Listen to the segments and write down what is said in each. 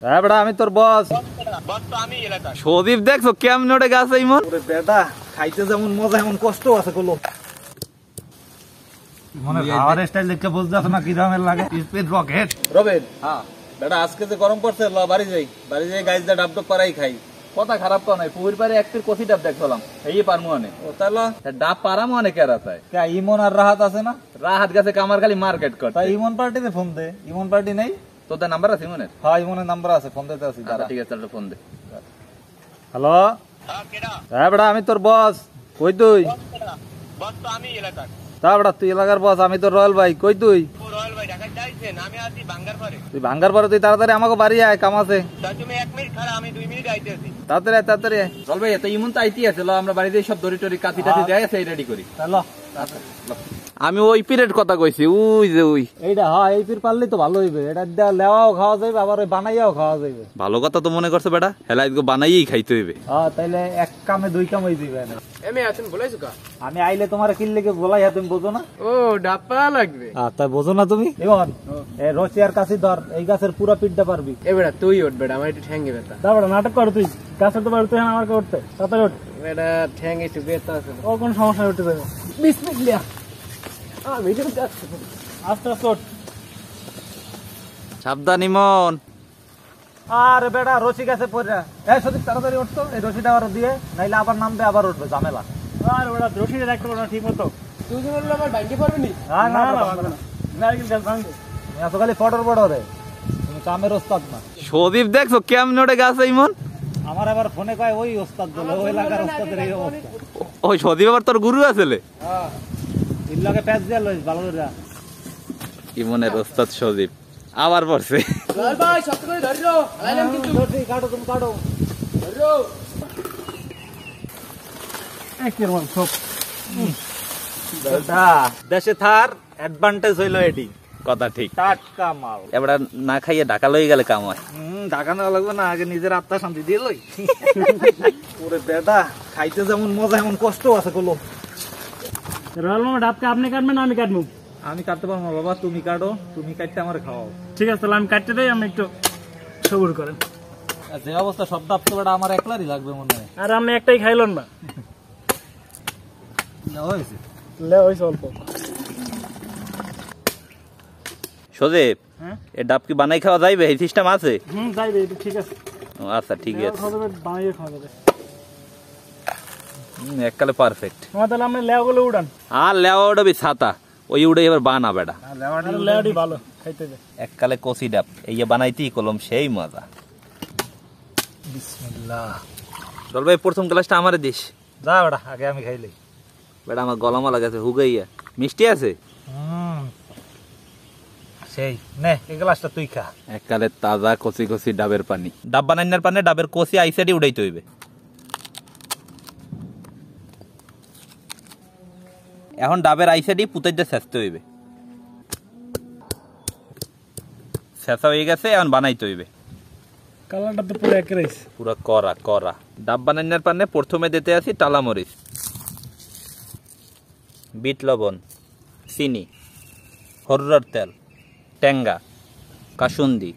হ্যাঁ বেটা, আমি তোর বস। সদীপ দেখছো কেমন ওটা গাছ ইমন বেটা, খাইতে যেমন মজা এমন কষ্ট আছে কলো। মনে খাওয়ার স্টাইল দেখে বুঝতে পারছো না কি দামের লাগে। স্পিড রকেট রবেন। হ্যাঁ বেটা, আজকে যে গরম পড়ছে, ল বাড়ি যাই গাইজ দা ডাব ডাব পারাই খাই। কথা খারাপ তো নাই, পুকুর পারে একটির কষি ডাব দেখলাম, এই পারমু অনেক। ও তাহলে ডাব পারামু অনেক এরা তাই। ইমন আর রাহাত আছে না? রাহাত গেছে কামার খালি মার্কেট কর। তাই ইমন পার্টিতে ফোন দে। ইমন পার্টি নেই তোদের নাম্বার আছে ইমনের? হ্যাঁ ইমনের নাম্বার আছে, ফোন দিতে আছি। ঠিক আছে ফোন দে। হ্যালো। হ্যাঁ বেটা, আমি তোর বস। কই তুই? তা বেটা তুই এলাকার বস, আমি তোর রয়্যাল ভাই। কই তুই? তুই ভাঙ্গার পরে তুই তাড়াতাড়ি আমাকে বাড়ি আয়, কাম আছে। তাড়াতাড়ি চল ভাই। এত ইমন তো আইতি আছে, আমরা বাড়িতে সব দড়ি টড়ি কাটি টাটি দেয় আছে, রেডি করি। আমি ওই পিরিয়ড কথা কইছি, ওই যে ওই এইটা। হ্যাঁ এই পির পারলেই তো ভালো হইবে। এটা লেওয়াও খাওয়া যাবে, আবার ওই বানাইয়াও খাওয়া যাবে। ভালো কথা তো মনে করছো বেটা, হেলাই বানাইয়েই খাইতে হইবে। হ্যাঁ তাইলে এক কামে দুই কাম হয়ে যাবে। এমএ আছেন বলাইছো কা? আমি আইলে তোমার কিনলে কে বলাই, তুমি বোঝো না? ও ডাপা লাগবে। তাই বোঝো না তুমি? এমন রসিয়ার কাছে ধর, এই গাছের পুরা পিঠটা পারবি। এ বেটা তুই ওঠ বেটা, আমার একটু ঠ্যাঙ্গে ব্যথা। তা বেটা নাটক কর তুই, গাছের তো পারবি তুই, আমাকে উঠতে। তাড়াতাড়ি উঠ বেটা, ঠ্যাঙ্গে একটু ব্যথা আছে। ও কোন সমস্যা উঠতে যাবে। বিসমিল্লাহ। আমি তো যাচ্ছি। আস্তে আস্তে উঠ। সাবধান ইমন। আরে বেটা রশি গাছে পড়া। এই সদীপ তাড়াতাড়ি উঠতো, এই রশিটা আবার দিয়ে, নাইলে আবার নামবে, আবার উঠবে, ঝামেলা। আর বেটা রশিটা রাখতে পারো না ঠিক মতো। তুই কি বললি আবার ভাঙতে পারবি নি? না না না, নারকেল গাছ ভাঙবে। এত খালি ফটর ফটরে, তুমি কামের ওস্তাদ না। সদীপ দেখছো কেমন ওটা গাছ ইমন? আমার আবার ফোনে কয় ওই ওস্তাদ বলে, ওই এলাকার ওস্তাদের এই অবস্থা। ওই সদীপ আবার তোর গুরু আছেলে? হ্যাঁ ইল্লাকে প্যাচ দিয়া লইস ভালো করে। ইমনের ওস্তাদ সদীপ আবার পড়ছে। লাল ভাই শক্ত করে ধরো, আইলাম কিন্তু। ধরছি, কাটো তুমি কাটো। ধরো একের মন সব। বেটা দেশে থার অ্যাডভান্টেজ হইলো এডি। কথা ঠিক, টাটকা মাল। এবার না খাইয়ে ঢাকা লই গেলে কাম হয়। ঢাকা নেওয়া লাগবে না, আগে নিজের আত্মা শান্তি দিয়ে লই। ওরে বেটা, খাইতে যেমন মজা এমন কষ্ট আছে কলো। রয়্যাল মামা ডাবকে আপনি কাটবেন না আমি কাটবো? আমি কাটতে পারবো না বাবা, তুমি কাটো। তুমি কাটতে আমার খাওয়াও। ঠিক আছে তাহলে আমি কাটতে দেই, আমি একটু সবুর করেন। যে অবস্থা সব ডাব তো বেটা আমার একলারই লাগবে মনে হয়। আর আমি একটাই খাইলাম না। হয়েছে অল্প। সদীপ এ ডাব কি বানাই খাওয়া যাইবে? এই সিস্টেম আছে? যাইবে, ঠিক আছে। আচ্ছা ঠিক আছে, বানাইয়ে খাওয়া যাবে এককালে পারফেক্ট। তাহলে আমরা লেওয়াগুলো উড়ান। আর লেওয়া উড়াবি ছাতা, ওই উড়ে এবার বানা বেটা। লেওয়াটি ভালো খাইতে যায়। এককালে কচি ডাব এই বানাইতেই কলম সেই মজা। বিসমিল্লাহ। চল ভাই প্রথম গ্লাসটা আমারে দিস। যা বেটা, আগে আমি খাইলে। বেটা আমার গলামালা গেছে হুগাইয়া। মিষ্টি আছে? সেই নে এই গ্লাসটা তুই খা। এককালে তাজা কচি কচি ডাবের পানি। ডাব বানাইনার পানি ডাবের কচি আইসাইডে উড়াইতে হইবে। এখন ডাবের আইসাইডে পুতাইতে ছেঁচতে হইবে। ছেঁচা হয়ে গেছে, এখন বানাইতে হইবে। কালারটা তো পুরো একই, পুরো করা করা। ডাব বানাইনার পানে প্রথমে দিতে আসি টালা মরিচ, বিট লবণ, চিনি, হরুরার তেল, টেঙ্গা, কাসুন্দি।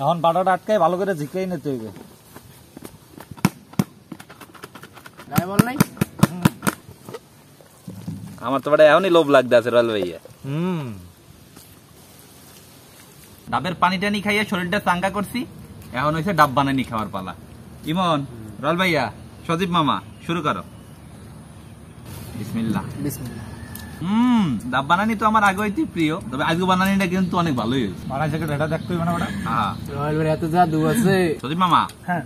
এখন বাটাটা আটকাই ভালো করে ঝিকাই নিতে হইবে। আমার তো বাড়ি এখনই লোভ লাগতে আছে রয়্যাল ভাইয়া। ডাবের পানি টানি খাইয়া শরীরটা চাঙ্গা করছি, এখন হয়েছে ডাব বানানি খাওয়ার পালা। ইমন, রয়্যাল ভাইয়া, সজীব মামা শুরু করো। বিসমিল্লাহ। বিসমিল্লাহ। ডাব বানানি তো আমার আগে হইতে প্রিয়, তবে আজকে বানানিটা কিন্তু অনেক ভালোই হয়েছে। বানাইছে এটা দেখতে হবে না বেটা। হ্যাঁ রয়্যাল ভাই এত জাদু আছে। সজীব মামা,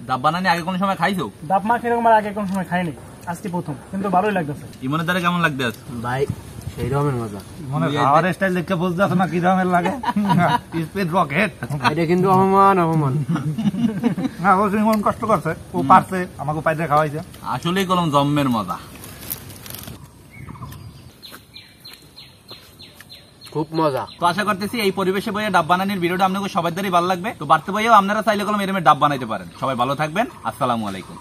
ডাব বানানি আগে কোন সময় খাইছো? ডাব মা এরকম আগে কোন সময় খাইনি, আজকে প্রথম, কিন্তু ভালোই লাগতেছে। ইমনের দ্বারা কেমন লাগতেছে ভাই? সেই রকমের মজা। মনে খাওয়ার স্টাইল দেখে বুঝতে পারছো না কি রকমের লাগে। Speed rocket. এটা কিন্তু অপমান অপমান। না ও ইমন কষ্ট করছে, ও পারছে, আমাকে পাইতে খাওয়াইছে। আসলেই কলম জম্মের মজা, খুব মজা। তো আশা করতেছি এই পরিবেশে বইয়ে ডাব বানানির ভিডিওটা আপনাদের সবাই ভালো লাগবে। তো বাড়তে বইয়েও আপনারা চাইলে কলম এরকম ডাব বানাইতে পারেন। সবাই ভালো থাকবেন, আসসালামু আলাইকুম।